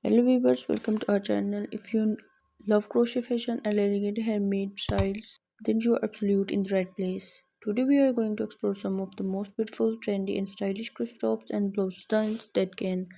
Hello viewers, welcome to our channel. If you love crochet fashion and elegant handmade styles, then you are absolute in the right place. Today we are going to explore some of the most beautiful, trendy and stylish crochet tops and blouse styles that can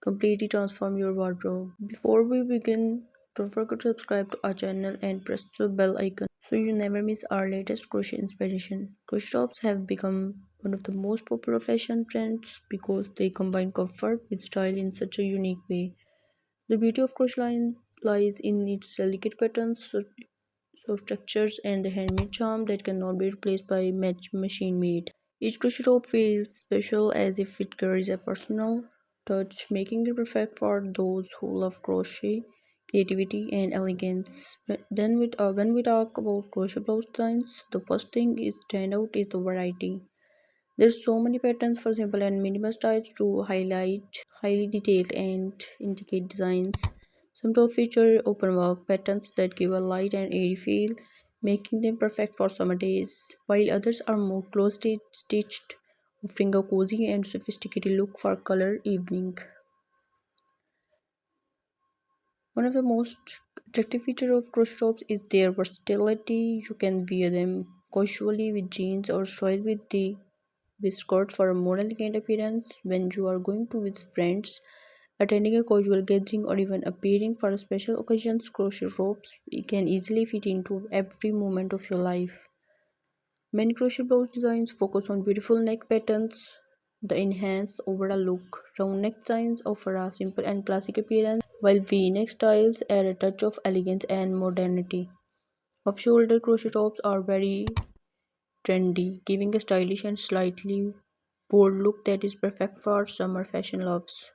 completely transform your wardrobe. Before we begin, don't forget to subscribe to our channel and press the bell icon so you never miss our latest crochet inspiration. Crochet tops have become one of the most popular fashion trends because they combine comfort with style in such a unique way. The beauty of crochet line lies in its delicate patterns, soft textures, and the handmade charm that cannot be replaced by machine made. Each crochet top feels special as if it carries a personal touch, making it perfect for those who love crochet, creativity, and elegance. When we talk about crochet blouse designs, the first thing is stand out is the variety. There's so many patterns for simple and minimal styles to highlight highly detailed and intricate designs. Some top feature open work patterns that give a light and airy feel, making them perfect for summer days, while others are more stitched, offering a cozy and sophisticated look for color evening. One of the most attractive features of crochet tops is their versatility. You can wear them casually with jeans or style with skirt for a more elegant appearance when you are going to with friends, attending a casual gathering, or even appearing for a special occasions. Crochet ropes can easily fit into every moment of your life. Many crochet blouse designs focus on beautiful neck patterns, the enhance overall look. Round neck designs offer a simple and classic appearance, while V-neck styles add a touch of elegance and modernity. Off-shoulder crochet tops are very trendy, giving a stylish and slightly bold look that is perfect for summer fashion loves.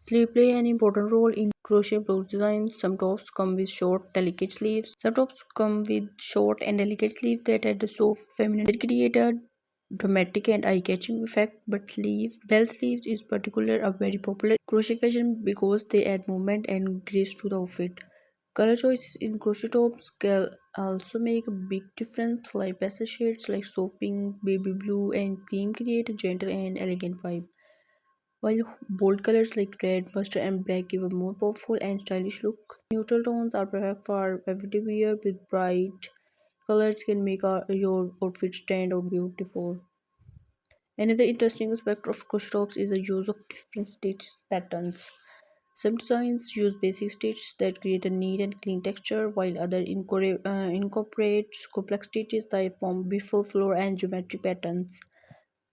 Sleeves play an important role in crochet blouse design. Some tops come with short and delicate sleeves that add a soft feminine that create a dramatic and eye-catching effect. But bell sleeves is particular a very popular crochet fashion because they add movement and grace to the outfit. Color choices in crochet tops can also make a big difference, like pastel shades like soft pink, baby blue, and cream create a gentle and elegant vibe, while bold colors like red, mustard, and black give a more powerful and stylish look. Neutral tones are perfect for everyday wear, with bright colors can make your outfit stand out beautiful. Another interesting aspect of crochet tops is the use of different stitch patterns. Some designs use basic stitches that create a neat and clean texture, while others incorporate complex stitches that form beautiful floor and geometric patterns.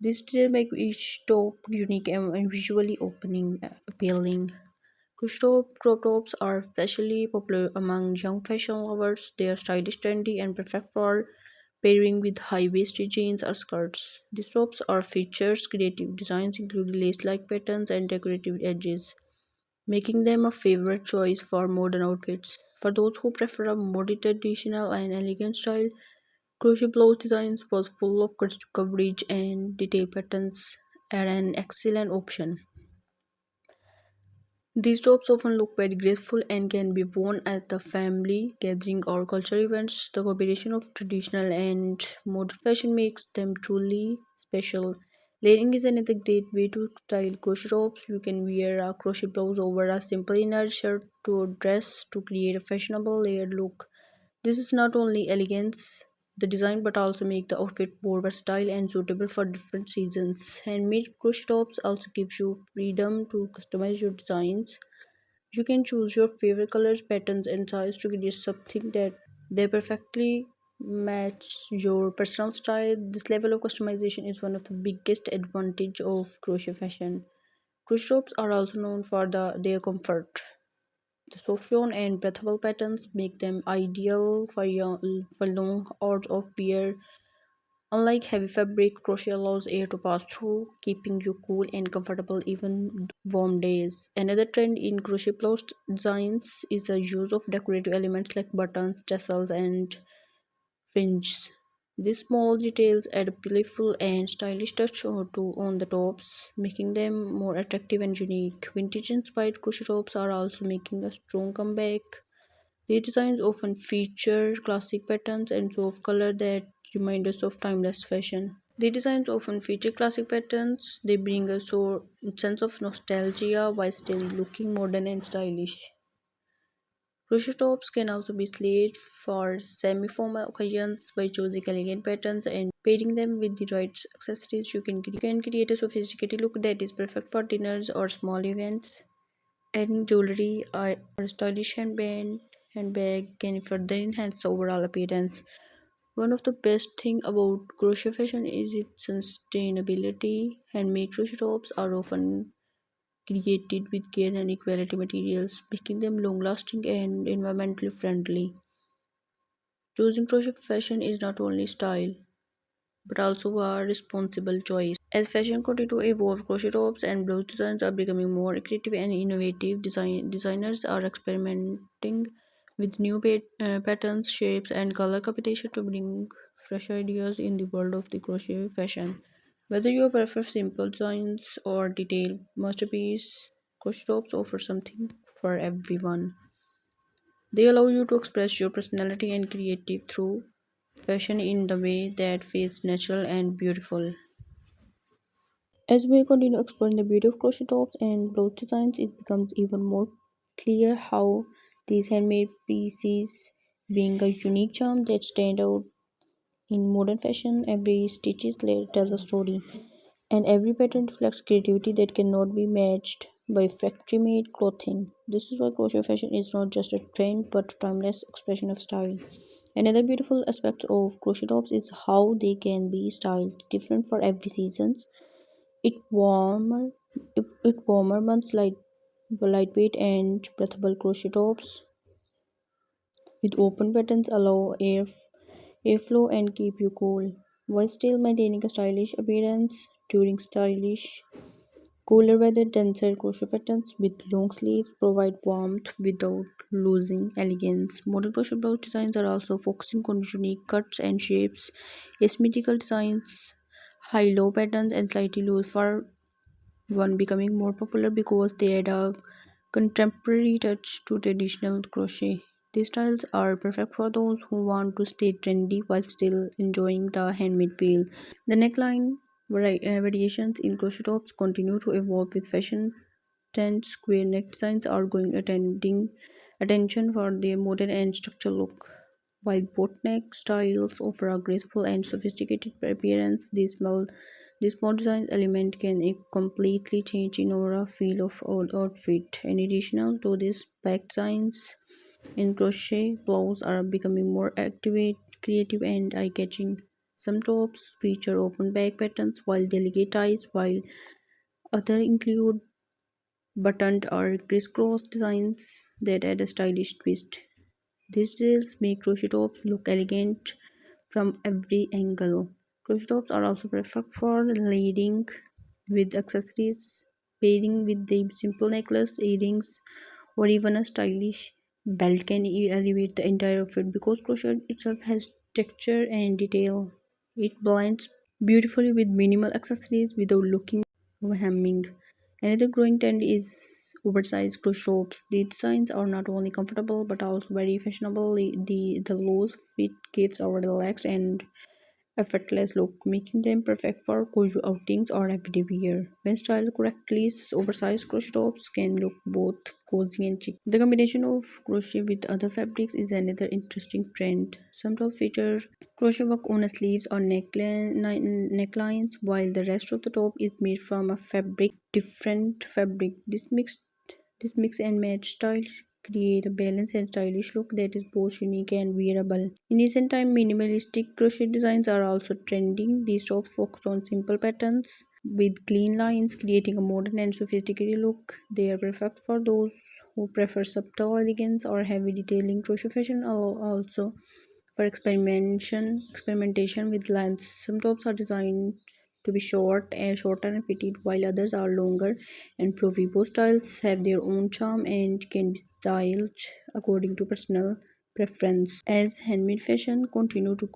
This detail make each top unique and visually appealing. Crop tops are especially popular among young fashion lovers. They are stylish, trendy, and perfect for pairing with high-waisted jeans or skirts. These tops are features creative designs including lace-like patterns and decorative edges, making them a favorite choice for modern outfits. For those who prefer a more traditional and elegant style, crochet blouse designs was full of coverage and detail patterns are an excellent option. These tops often look very graceful and can be worn at the family gathering or cultural events. The combination of traditional and modern fashion makes them truly special. Layering is another great way to style crochet tops. You can wear a crochet blouse over a simple inner shirt to a dress to create a fashionable layered look. This is not only elegance the design but also make the outfit more versatile and suitable for different seasons. Handmade crochet tops also gives you freedom to customize your designs. You can choose your favorite colors, patterns, and size to create something that they perfectly match your personal style. This level of customization is one of the biggest advantage of crochet fashion. Crochet tops are also known for their comfort. The soft yarn and breathable patterns make them ideal for long hours of wear. Unlike heavy fabric, crochet allows air to pass through, keeping you cool and comfortable even warm days. Another trend in crochet blouse designs is the use of decorative elements like buttons, tassels, and fringes. These small details add a playful and stylish touch on the tops, making them more attractive and unique. Vintage inspired crochet tops are also making a strong comeback. These designs often feature classic patterns and soft color that remind us of timeless fashion. The designs often feature classic patterns. They bring a sense of nostalgia while still looking modern and stylish. Crochet tops can also be slayed for semi-formal occasions by choosing elegant patterns and pairing them with the right accessories. You can create a sophisticated look that is perfect for dinners or small events. Adding jewelry or a stylish handbag can further enhance the overall appearance. One of the best things about crochet fashion is its sustainability. Handmade crochet tops are often created with care and equality materials, making them long lasting and environmentally friendly. Choosing crochet fashion is not only style but also a responsible choice. As fashion continues to evolve, crochet tops and blouse designs are becoming more creative and innovative. Designers are experimenting with new patterns, shapes, and color combination to bring fresh ideas in the world of the crochet fashion. Whether you prefer simple designs or detailed masterpiece, crochet tops offer something for everyone. They allow you to express your personality and creative through fashion in the way that feels natural and beautiful. As we continue exploring the beauty of crochet tops and blouse designs, it becomes even more clear how these handmade pieces bring a unique charm that stand out in modern fashion. Every stitch tells a story, and every pattern reflects creativity that cannot be matched by factory made clothing. This is why crochet fashion is not just a trend but a timeless expression of style. Another beautiful aspect of crochet tops is how they can be styled different for every season. It warmer it warmer months like lightweight and breathable crochet tops with open buttons allow airflow and keep you cool while still maintaining a stylish appearance during stylish cooler weather. Denser crochet patterns with long sleeves provide warmth without losing elegance. Modern crochet blouse designs are also focusing on unique cuts and shapes. Asymmetrical designs, high-low patterns, and slightly loose fur one becoming more popular because they add a contemporary touch to traditional crochet. These styles are perfect for those who want to stay trendy while still enjoying the handmade feel. The neckline variations in crochet tops continue to evolve with fashion trends. Square neck designs are going attending attention for their modern and structural look. While boat neck styles offer a graceful and sophisticated appearance, this small design element can completely change in overall feel of old outfit. In addition to these back designs in crochet, blouse are becoming more creative, and eye-catching. Some tops feature open back patterns while delicate ties, while others include buttoned or crisscross designs that add a stylish twist. These details make crochet tops look elegant from every angle. Crochet tops are also perfect for layering with accessories, pairing with the simple necklace, earrings, or even a stylish belt can elevate the entire outfit because crochet itself has texture and detail. It blends beautifully with minimal accessories without looking overwhelming. Another growing trend is oversized crochet tops. The designs are not only comfortable but also very fashionable. The loose fit gives a relaxed and effortless look, making them perfect for casual outings or everyday wear. When styled correctly, oversized crochet tops can look both cozy and chic. The combination of crochet with other fabrics is another interesting trend. Some tops feature crochet work on the sleeves or necklines, while the rest of the top is made from a different fabric. This mix and match style create a balanced and stylish look that is both unique and wearable. In recent time, minimalistic crochet designs are also trending. These tops focus on simple patterns with clean lines, creating a modern and sophisticated look. They are perfect for those who prefer subtle elegance or heavy detailing. Crochet fashion also for experimentation with lengths. Some tops are designed to be shorter and fitted, while others are longer and flowy. Both styles have their own charm and can be styled according to personal preference. As handmade fashion continue to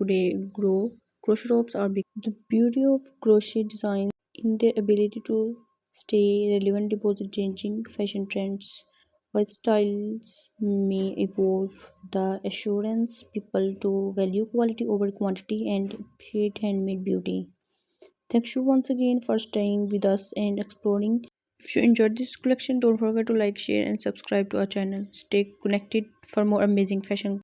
grow, crochet tops are big. The beauty of crochet designs in their ability to stay relevant deposit changing fashion trends. While styles may evolve, the assurance people to value quality over quantity and appreciate handmade beauty. Thank you once again for staying with us and exploring. If you enjoyed this collection, don't forget to like, share, and subscribe to our channel. Stay connected for more amazing fashion